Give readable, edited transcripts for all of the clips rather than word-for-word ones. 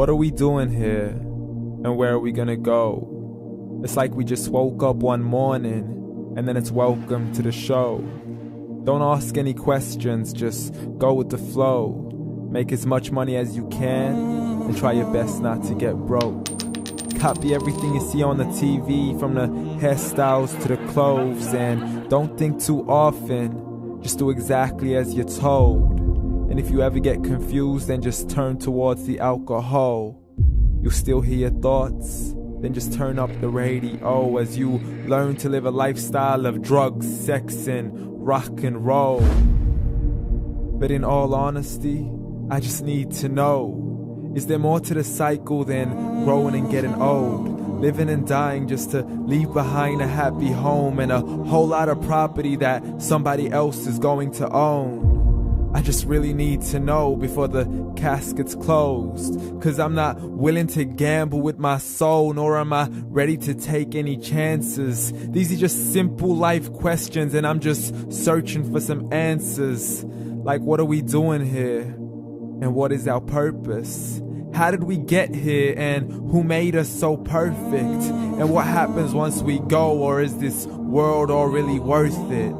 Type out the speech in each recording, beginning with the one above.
What are we doing here? And where are we gonna go? It's like we just woke up one morning and then it's welcome to the show. Don't ask any questions, just go with the flow. Make as much money as you can and try your best not to get broke. Copy everything you see on the TV, from the hairstyles to the clothes, and don't think too often, just do exactly as you're told. And if you ever get confused, then just turn towards the alcohol. You'll still hear your thoughts, then just turn up the radio as you learn to live a lifestyle of drugs, sex, and rock and roll. But in all honesty, I just need to know, is there more to the cycle than growing and getting old? Living and dying just to leave behind a happy home and a whole lot of property that somebody else is going to own. I just really need to know before the casket's closed, 'cause I'm not willing to gamble with my soul, nor am I ready to take any chances. These are just simple life questions and I'm just searching for some answers. Like, what are we doing here? And what is our purpose? How did we get here, and who made us so perfect? And what happens once we go, or is this world all really worth it?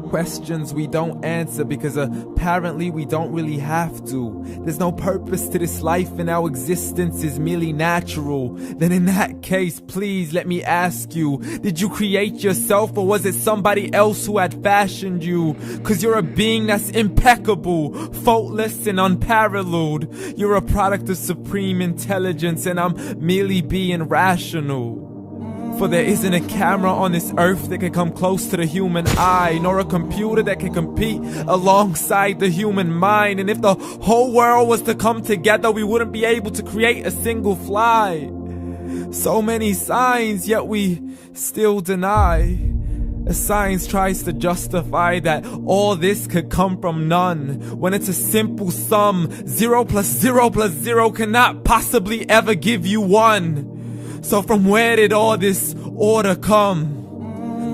Questions we don't answer because apparently we don't really have to. There's no purpose to this life and our existence is merely natural. Then in that case, please let me ask you, did you create yourself, or was it somebody else who had fashioned you? 'Cause you're a being that's impeccable, faultless and unparalleled. You're a product of supreme intelligence and I'm merely being rational. For there isn't a camera on this earth that can come close to the human eye, nor a computer that can compete alongside the human mind. And if the whole world was to come together, we wouldn't be able to create a single fly. So many signs, yet we still deny. As science tries to justify that all this could come from none, when it's a simple sum. 0 plus 0 plus 0 cannot possibly ever give you 1. So from where did all this order come?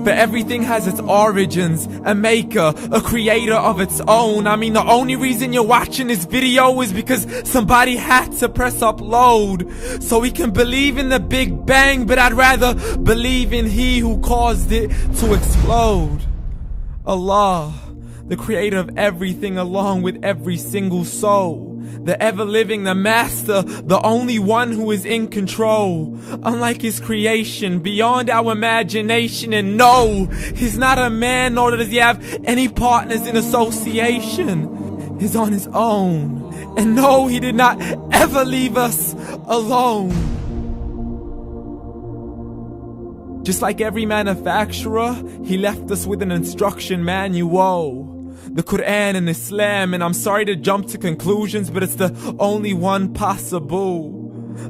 For everything has its origins, a maker, a creator of its own. I mean, the only reason you're watching this video is because somebody had to press upload. So we can believe in the Big Bang, but I'd rather believe in He who caused it to explode. Allah, the creator of everything along with every single soul. The ever-living, the master, the only one who is in control. Unlike his creation, beyond our imagination. And no, he's not a man, nor does he have any partners in association. He's on his own. And no, he did not ever leave us alone. Just like every manufacturer, he left us with an instruction manual. The Quran and Islam, and I'm sorry to jump to conclusions, but it's the only one possible.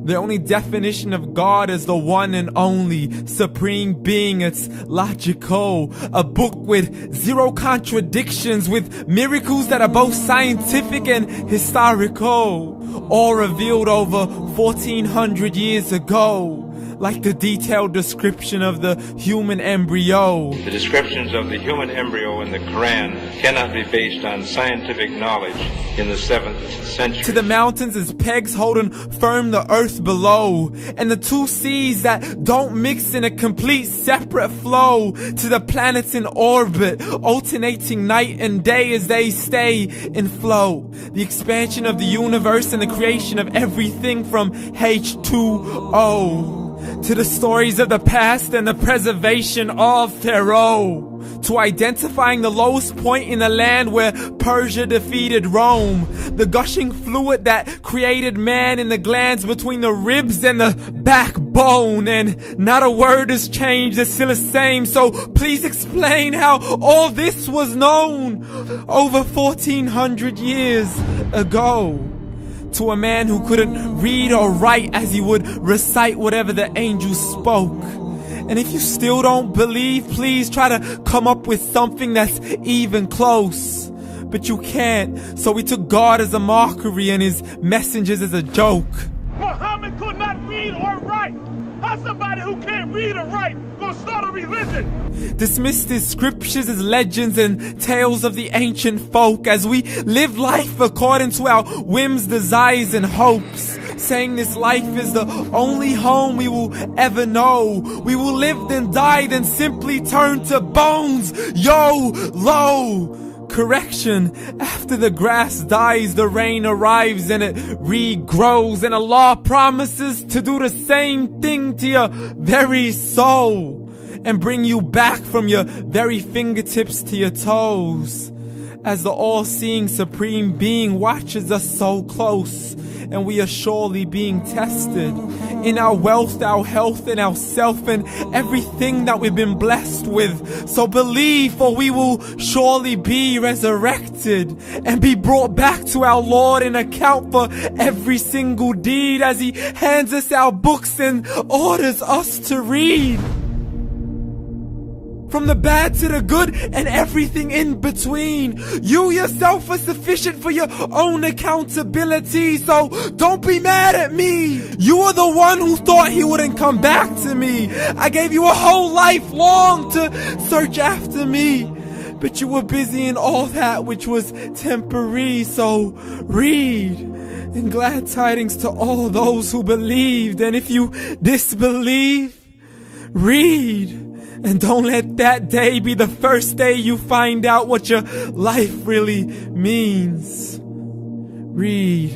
The only definition of God is the one and only supreme being. It's logical. A book with 0 contradictions, with miracles that are both scientific and historical, all revealed over 1400 years ago. Like the detailed description of the human embryo. The descriptions of the human embryo in the Quran cannot be based on scientific knowledge in the 7th century. To the mountains as pegs holding firm the earth below, and the 2 seas that don't mix in a complete separate flow. To the planets in orbit, alternating night and day as they stay in flow. The expansion of the universe and the creation of everything from H2O. To the stories of the past and the preservation of Pharaoh. To identifying the lowest point in the land where Persia defeated Rome. The gushing fluid that created man in the glands between the ribs and the backbone. And not a word has changed, it's still the same. So please explain how all this was known over 1400 years ago. To a man who couldn't read or write, as he would recite whatever the angels spoke. And if you still don't believe, please try to come up with something that's even close. But you can't, so we took God as a mockery and his messengers as a joke. Muhammad could not read or write. How somebody who can't read or write gonna start a religion? Dismissed his scriptures as legends and tales of the ancient folk, as we live life according to our whims, desires, and hopes. saying this life is the only home we will ever know. We will live then die, then simply turn to bones. YOLO! Correction, after the grass dies, the rain arrives and it regrows, and Allah promises to do the same thing to your very soul and bring you back from your very fingertips to your toes, as the all-seeing supreme being watches us so close, and we are surely being tested in our wealth, our health, and our self, and everything that we've been blessed with. So believe, for we will surely be resurrected and be brought back to our Lord and account for every single deed, as He hands us our books and orders us to read. From the bad to the good and everything in between. You yourself are sufficient for your own accountability, so don't be mad at me. You are the one who thought He wouldn't come back to me. I gave you a whole life long to search after me, but you were busy in all that which was temporary. So read, and glad tidings to all those who believed. And if you disbelieve, read. And don't let that day be the first day you find out what your life really means. Read.